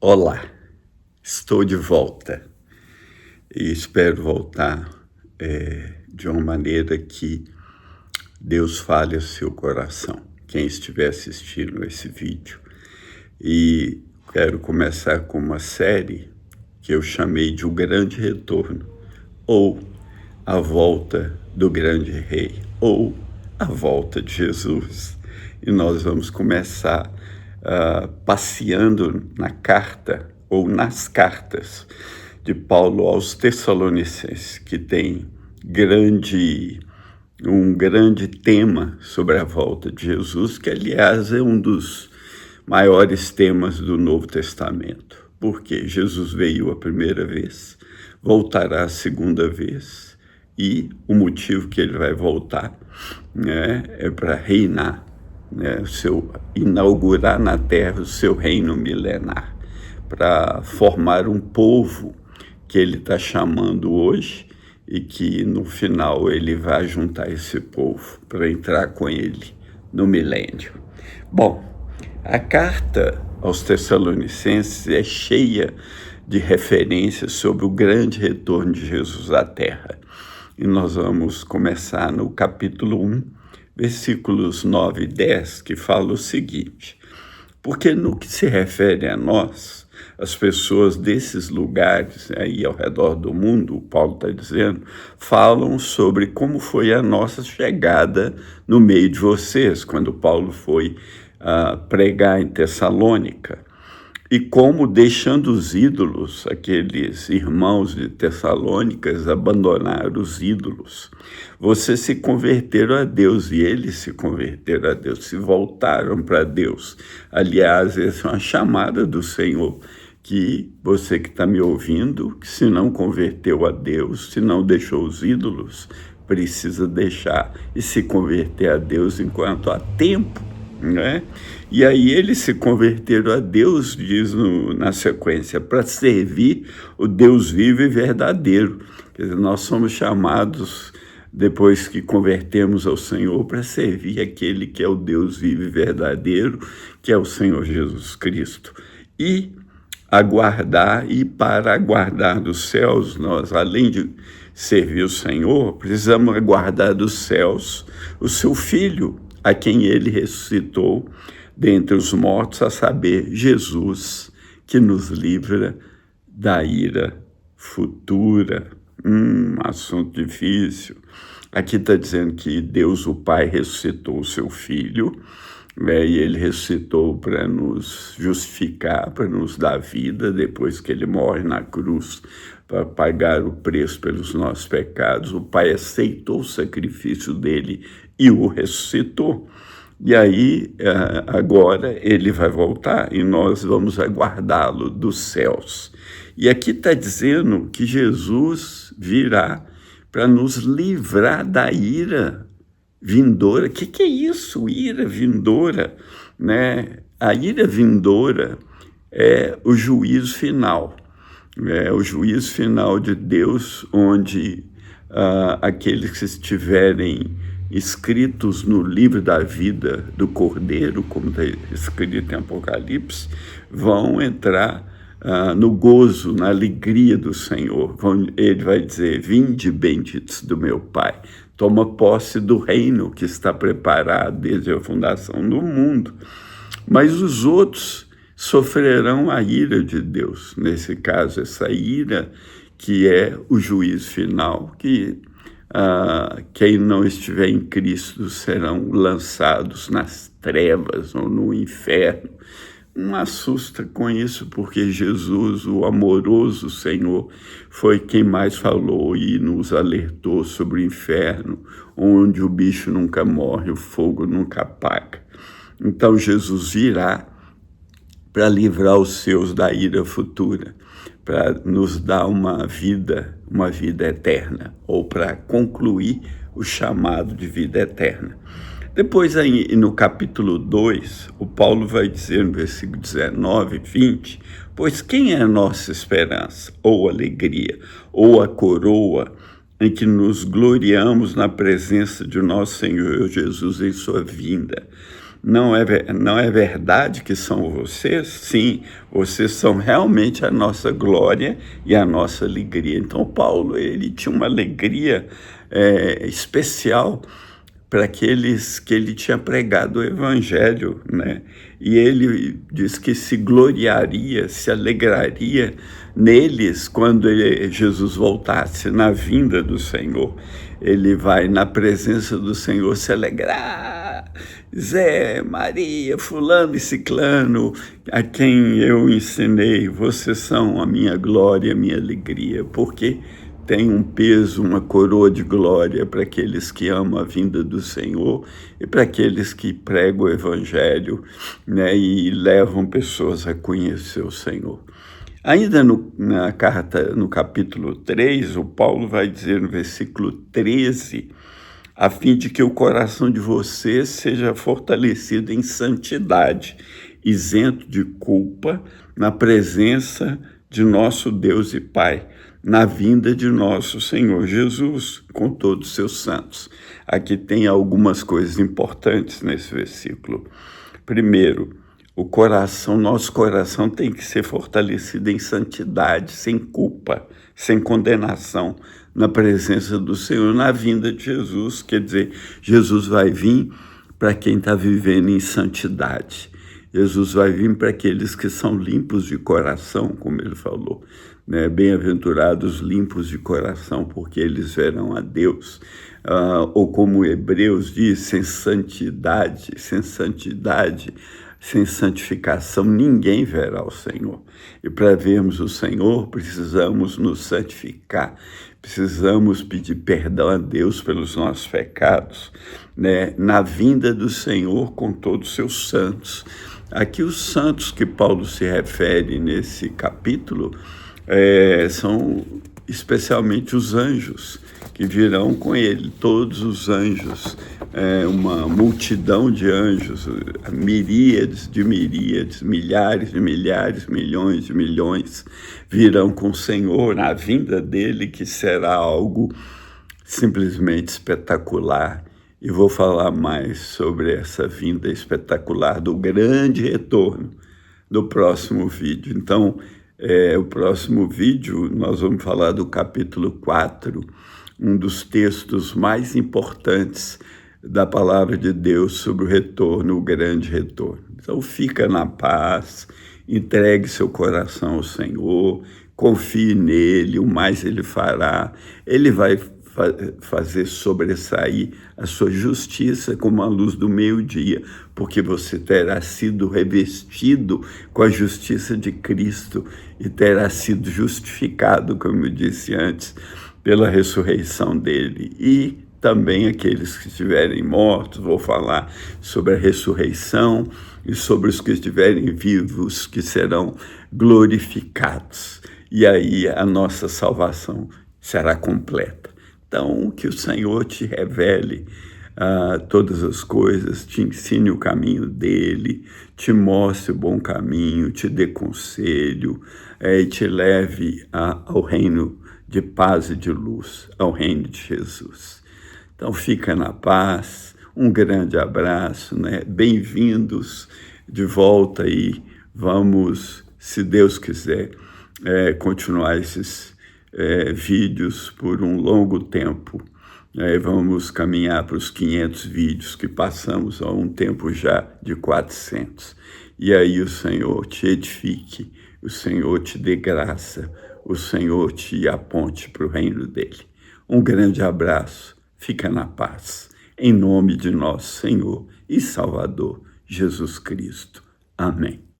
Olá, estou de volta e espero voltar de uma maneira que Deus fale ao seu coração, quem estiver assistindo esse vídeo. E quero começar com uma série que eu chamei de O Grande Retorno, ou A Volta do Grande Rei, ou A Volta de Jesus. E nós vamos começar passeando na carta ou nas cartas de Paulo aos Tessalonicenses, que tem um grande tema sobre a volta de Jesus, que aliás é um dos maiores temas do Novo Testamento, porque Jesus veio a primeira vez, voltará a segunda vez, e o motivo que ele vai voltar, né, é para reinar, né, inaugurar na terra o seu reino milenar, para formar um povo que ele está chamando hoje e que no final ele vai juntar esse povo para entrar com ele no milênio. Bom, a carta aos Tessalonicenses é cheia de referências sobre o grande retorno de Jesus à terra. E nós vamos começar no capítulo 1, versículos 9 e 10, que fala o seguinte: porque no que se refere a nós, as pessoas desses lugares aí ao redor do mundo, Paulo está dizendo, falam sobre como foi a nossa chegada no meio de vocês, quando Paulo foi pregar em Tessalônica. E como, deixando os ídolos, aqueles irmãos de Tessalônicas abandonaram os ídolos, vocês se converteram a Deus e eles se converteram a Deus, se voltaram para Deus. Aliás, essa é uma chamada do Senhor, que você que está me ouvindo, que se não converteu a Deus, se não deixou os ídolos, precisa deixar e se converter a Deus enquanto há tempo. Né? E aí eles se converteram a Deus, diz na sequência, para servir o Deus vivo e verdadeiro. Quer dizer, nós somos chamados, depois que convertemos ao Senhor, para servir aquele que é o Deus vivo e verdadeiro, que é o Senhor Jesus Cristo. E para aguardar dos céus, nós, além de servir o Senhor, precisamos aguardar dos céus o seu Filho, a quem ele ressuscitou dentre os mortos, a saber, Jesus, que nos livra da ira futura. Assunto difícil. Aqui está dizendo que Deus, o Pai, ressuscitou o seu Filho, né, e ele ressuscitou para nos justificar, para nos dar vida, depois que ele morre na cruz, para pagar o preço pelos nossos pecados. O Pai aceitou o sacrifício dele e o ressuscitou. E aí, agora, ele vai voltar e nós vamos aguardá-lo dos céus. E aqui está dizendo que Jesus virá para nos livrar da ira vindoura. O que é isso, ira vindoura? Né? A ira vindoura é o juízo final. É o juízo final de Deus, onde aqueles que estiverem escritos no livro da vida do Cordeiro, como está escrito em Apocalipse, vão entrar no gozo, na alegria do Senhor. Ele vai dizer: vinde, benditos do meu Pai, toma posse do reino que está preparado desde a fundação do mundo. Mas os outros sofrerão a ira de Deus, nesse caso, essa ira que é o juízo final, que quem não estiver em Cristo serão lançados nas trevas ou no inferno. Não assusta com isso, porque Jesus, o amoroso Senhor, foi quem mais falou e nos alertou sobre o inferno, onde o bicho nunca morre, o fogo nunca apaga. Então Jesus virá para livrar os seus da ira futura, para nos dar uma vida eterna, ou para concluir o chamado de vida eterna. Depois, aí, no capítulo 2, o Paulo vai dizer no versículo 19 e 20, pois quem é a nossa esperança, ou alegria, ou a coroa em que nos gloriamos na presença de nosso Senhor Jesus em sua vinda? não é verdade que são vocês? Sim, vocês são realmente a nossa glória e a nossa alegria. Então, Paulo, ele tinha uma alegria especial para aqueles que ele tinha pregado o evangelho, né? E ele diz que se gloriaria, se alegraria neles quando Jesus voltasse na vinda do Senhor. Ele vai na presença do Senhor se alegrar. Zé, Maria, fulano e ciclano, a quem eu ensinei, vocês são a minha glória, a minha alegria, porque tem um peso, uma coroa de glória para aqueles que amam a vinda do Senhor e para aqueles que pregam o Evangelho, né, e levam pessoas a conhecer o Senhor. Ainda na carta, no capítulo 3, o Paulo vai dizer no versículo 13, a fim de que o coração de vocês seja fortalecido em santidade, isento de culpa, na presença de nosso Deus e Pai, na vinda de nosso Senhor Jesus, com todos os seus santos. Aqui tem algumas coisas importantes nesse versículo. Primeiro, nosso coração tem que ser fortalecido em santidade, sem culpa, sem condenação, na presença do Senhor, na vinda de Jesus. Quer dizer, Jesus vai vir para quem está vivendo em santidade. Jesus vai vir para aqueles que são limpos de coração, como ele falou, né? Bem-aventurados limpos de coração, porque eles verão a Deus. Ou como Hebreus diz, sem santificação, ninguém verá o Senhor. E para vermos o Senhor, precisamos nos santificar, precisamos pedir perdão a Deus pelos nossos pecados, né? Na vinda do Senhor com todos os seus santos. Aqui os santos que Paulo se refere nesse capítulo são especialmente os anjos que virão com ele, todos os anjos, uma multidão de anjos, miríades de miríades, milhares de milhares, milhões de milhões, virão com o Senhor na vinda dele, que será algo simplesmente espetacular. E vou falar mais sobre essa vinda espetacular do grande retorno no próximo vídeo. Então, o próximo vídeo nós vamos falar do capítulo 4, um dos textos mais importantes da palavra de Deus sobre o retorno, o grande retorno. Então, fica na paz, entregue seu coração ao Senhor, confie nele, o mais ele fará. Ele vai fazer sobressair a sua justiça como a luz do meio-dia, porque você terá sido revestido com a justiça de Cristo e terá sido justificado, como eu disse antes, pela ressurreição dele. E também aqueles que estiverem mortos, vou falar sobre a ressurreição, e sobre os que estiverem vivos, que serão glorificados. E aí a nossa salvação será completa. Então, que o Senhor te revele todas as coisas, te ensine o caminho dele, te mostre o bom caminho, te dê conselho e te leve ao reino de paz e de luz, ao reino de Jesus. Então, fica na paz, um grande abraço, né? Bem-vindos de volta aí. Vamos, se Deus quiser, continuar esses vídeos por um longo tempo. Vamos caminhar para os 500 vídeos que passamos há um tempo já de 400. E aí o Senhor te edifique, o Senhor te dê graça, o Senhor te aponte para o reino dele. Um grande abraço, fica na paz, em nome de nosso Senhor e Salvador, Jesus Cristo. Amém.